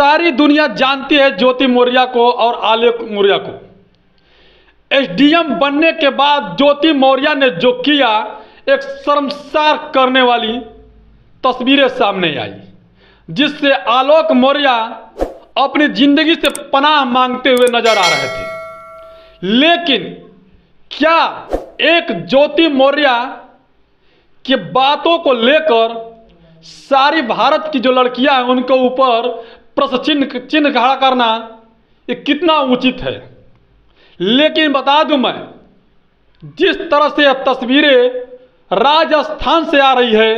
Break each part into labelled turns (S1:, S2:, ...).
S1: सारी दुनिया जानती है ज्योति मौर्य को और आलोक मौर्य को। एसडीएम बनने के बाद ज्योति मौर्य ने जो किया, एक शर्मसार करने वाली तस्वीरें सामने आई, जिससे आलोक मौर्य अपनी जिंदगी से पनाह मांगते हुए नजर आ रहे थे। लेकिन क्या एक ज्योति मौर्य की बातों को लेकर सारी भारत की जो लड़कियां हैं उनके ऊपर प्रश्न चिन्ह खड़ा करना ये कितना उचित है। लेकिन बता दूं मैं, जिस तरह से यह तस्वीरें राजस्थान से आ रही है,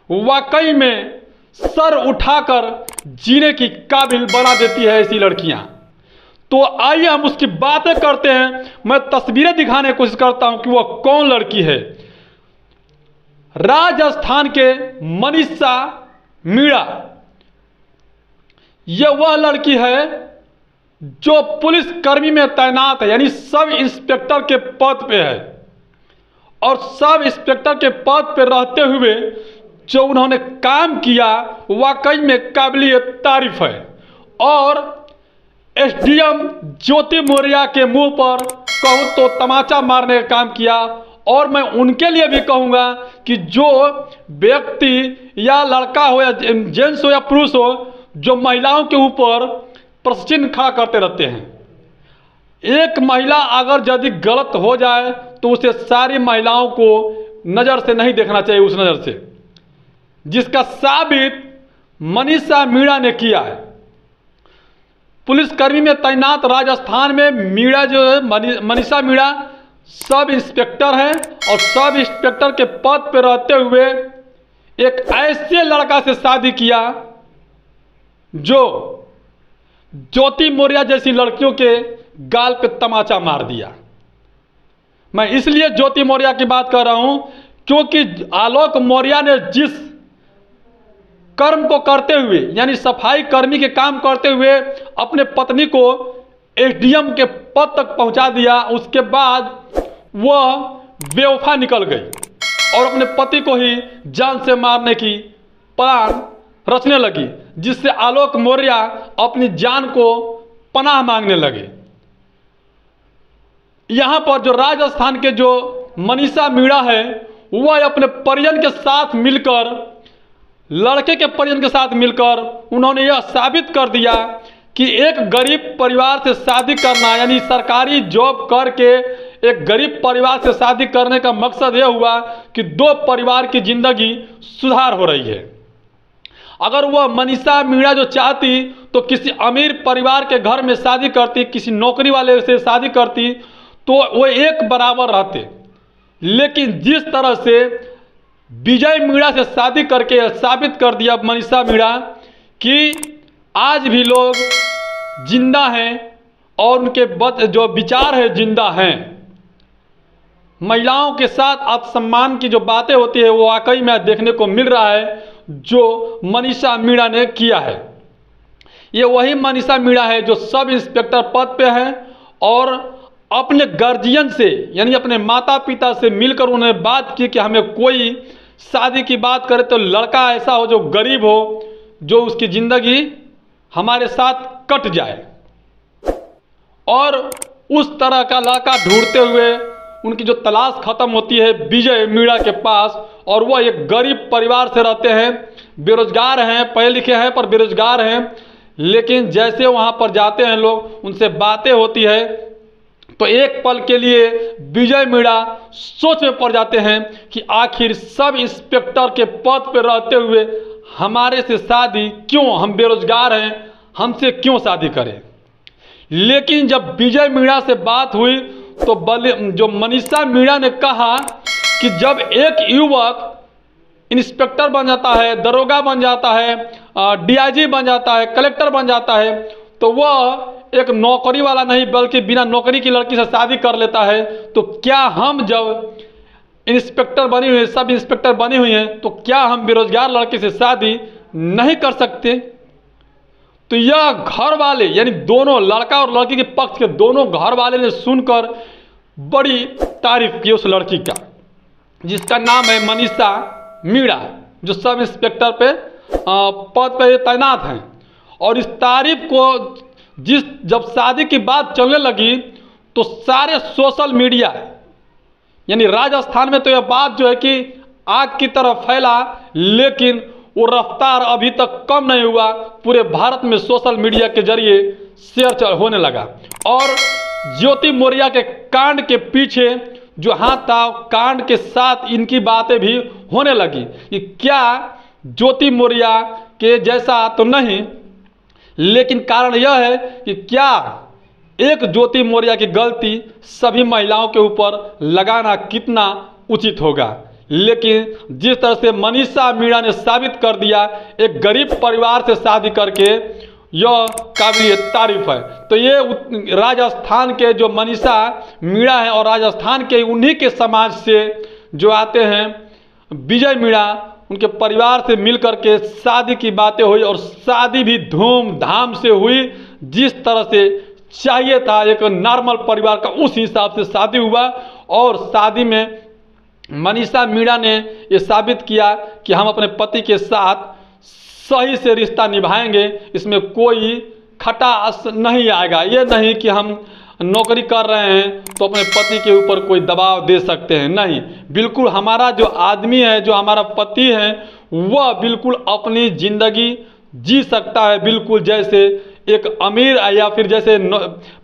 S1: वाकई में सर उठाकर जीने की काबिल बना देती है ऐसी लड़कियां। तो आइए हम उसकी बातें करते हैं। मैं तस्वीरें दिखाने की कोशिश करता हूं कि वह कौन लड़की है। राजस्थान के मनीषा मीणा, यह वह लड़की है जो पुलिस कर्मी में तैनात है, यानी सब इंस्पेक्टर के पद पे है। और सब इंस्पेक्टर के पद पे रहते हुए जो उन्होंने काम किया वाकई में काबिल तारीफ है। और एसडीएम ज्योति मौर्य के मुंह पर कहूं तो तमाचा मारने का काम किया। और मैं उनके लिए भी कहूंगा कि जो व्यक्ति या लड़का हो या जेंट्स हो या पुरुष हो, जो महिलाओं के ऊपर प्रश्न खड़ा करते रहते हैं, एक महिला अगर यदि गलत हो जाए तो उसे सारी महिलाओं को नज़र से नहीं देखना चाहिए, उस नज़र से, जिसका साबित मनीषा मीणा ने किया है। पुलिसकर्मी में तैनात राजस्थान में मीणा जो है, मनीषा मीणा सब इंस्पेक्टर हैं और सब इंस्पेक्टर के पद पर रहते हुए एक ऐसे लड़का से शादी किया जो ज्योति मौर्य जैसी लड़कियों के गाल पे तमाचा मार दिया। मैं इसलिए ज्योति मौर्य की बात कर रहा हूं क्योंकि आलोक मौर्य ने जिस कर्म को करते हुए, यानी सफाई कर्मी के काम करते हुए अपने पत्नी को एसडीएम के पद तक पहुंचा दिया, उसके बाद वह बेवफा निकल गई और अपने पति को ही जान से मारने की प्लान रचने लगी, जिससे आलोक मौर्य अपनी जान को पनाह मांगने लगे। यहां पर जो राजस्थान के जो मनीषा मीणा है, वह अपने परिजन के साथ मिलकर, लड़के के परिजन के साथ मिलकर उन्होंने यह साबित कर दिया कि एक गरीब परिवार से शादी करना, यानी सरकारी जॉब करके एक गरीब परिवार से शादी करने का मकसद यह हुआ कि दो परिवार की जिंदगी सुधार हो रही है। अगर वह मनीषा मीणा जो चाहती तो किसी अमीर परिवार के घर में शादी करती, किसी नौकरी वाले से शादी करती, तो वो एक बराबर रहते। लेकिन जिस तरह से विजय मीणा से शादी करके साबित कर दिया मनीषा मीणा कि आज भी लोग जिंदा हैं और उनके जो विचार है जिंदा हैं। महिलाओं के साथ आत्मसम्मान की जो बातें होती है वो वाकई में देखने को मिल रहा है जो मनीषा मीणा ने किया है। ये वही मनीषा मीणा है जो सब इंस्पेक्टर पद पे है और अपने गार्जियन से, यानी अपने माता पिता से मिलकर उन्होंने बात की कि हमें कोई शादी की बात करे तो लड़का ऐसा हो जो गरीब हो, जो उसकी ज़िंदगी हमारे साथ कट जाए। और उस तरह का लड़का ढूंढते हुए उनकी जो तलाश खत्म होती है विजय मीणा के पास, और वह एक गरीब परिवार से रहते हैं, बेरोजगार हैं, पढ़े लिखे हैं पर बेरोजगार हैं। लेकिन जैसे वहाँ पर जाते हैं लोग, उनसे बातें होती है तो एक पल के लिए विजय मीणा सोच में पड़ जाते हैं कि आखिर सब इंस्पेक्टर के पद पर रहते हुए हमारे से शादी क्यों, हम बेरोजगार हैं, हमसे क्यों शादी करें। लेकिन जब विजय मीणा से बात हुई तो जो मनीषा मीणा ने कहा कि जब एक युवक इंस्पेक्टर बन जाता है, दरोगा बन जाता है, डीआईजी बन जाता है, कलेक्टर बन जाता है, तो वह एक नौकरी वाला नहीं बल्कि बिना नौकरी की लड़की से शादी कर लेता है। तो क्या हम जब इंस्पेक्टर बनी हुई, सब इंस्पेक्टर बनी हुई हैं, तो क्या हम बेरोजगार लड़के से शादी नहीं कर सकते। तो यह घर वाले, यानी दोनों लड़का और लड़की के पक्ष के दोनों घर वाले ने सुनकर बड़ी तारीफ की उस लड़की का, जिसका नाम है मनीषा मीणा, जो सब इंस्पेक्टर पे पद पे तैनात हैं। और इस तारीफ को जब शादी की बात चलने लगी तो सारे सोशल मीडिया, यानी राजस्थान में तो यह बात जो है कि आग की तरह फैला, लेकिन वो रफ्तार अभी तक कम नहीं हुआ। पूरे भारत में सोशल मीडिया के जरिए शेयर होने लगा और ज्योति मौर्य के कांड के पीछे जो हाथ था, कांड के साथ इनकी बातें भी होने लगी कि क्या ज्योति मौर्य के जैसा तो नहीं, लेकिन कारण यह है कि क्या एक ज्योति मौर्य की गलती सभी महिलाओं के ऊपर लगाना कितना उचित होगा। लेकिन जिस तरह से मनीषा मीणा ने साबित कर दिया, एक गरीब परिवार से शादी करके, यह काबिल तारीफ है। तो ये राजस्थान के जो मनीषा मीणा है और राजस्थान के उन्हीं के समाज से जो आते हैं विजय मीणा, उनके परिवार से मिलकर के शादी की बातें हुई और शादी भी धूमधाम से हुई, जिस तरह से चाहिए था एक नॉर्मल परिवार का, उस हिसाब से शादी हुआ। और शादी में मनीषा मीणा ने ये साबित किया कि हम अपने पति के साथ सही से रिश्ता निभाएंगे, इसमें कोई खटास नहीं आएगा। ये नहीं कि हम नौकरी कर रहे हैं तो अपने पति के ऊपर कोई दबाव दे सकते हैं, नहीं, बिल्कुल हमारा जो आदमी है, जो हमारा पति है, वह बिल्कुल अपनी ज़िंदगी जी सकता है, बिल्कुल जैसे एक अमीर या फिर जैसे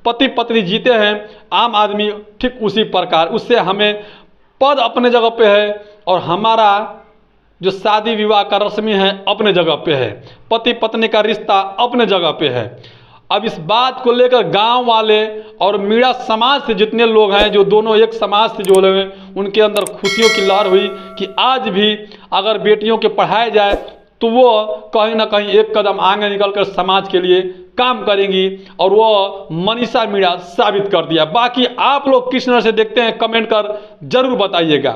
S1: पति पत्नी जीते हैं आम आदमी, ठीक उसी प्रकार। उससे हमें पद अपने जगह पे है और हमारा जो शादी विवाह का रस्मी है अपने जगह पे है, पति पत्नी का रिश्ता अपने जगह पे है। अब इस बात को लेकर गांव वाले और मीणा समाज से जितने लोग हैं, जो दोनों एक समाज से जो लोग हैं, उनके अंदर खुशियों की लहर हुई कि आज भी अगर बेटियों के पढ़ाया जाए तो वो कहीं ना कहीं एक कदम आगे निकलकर समाज के लिए काम करेंगी, और वो मनीषा मीणा साबित कर दिया। बाकी आप लोग किस तरह से देखते हैं कमेंट कर जरूर बताइएगा।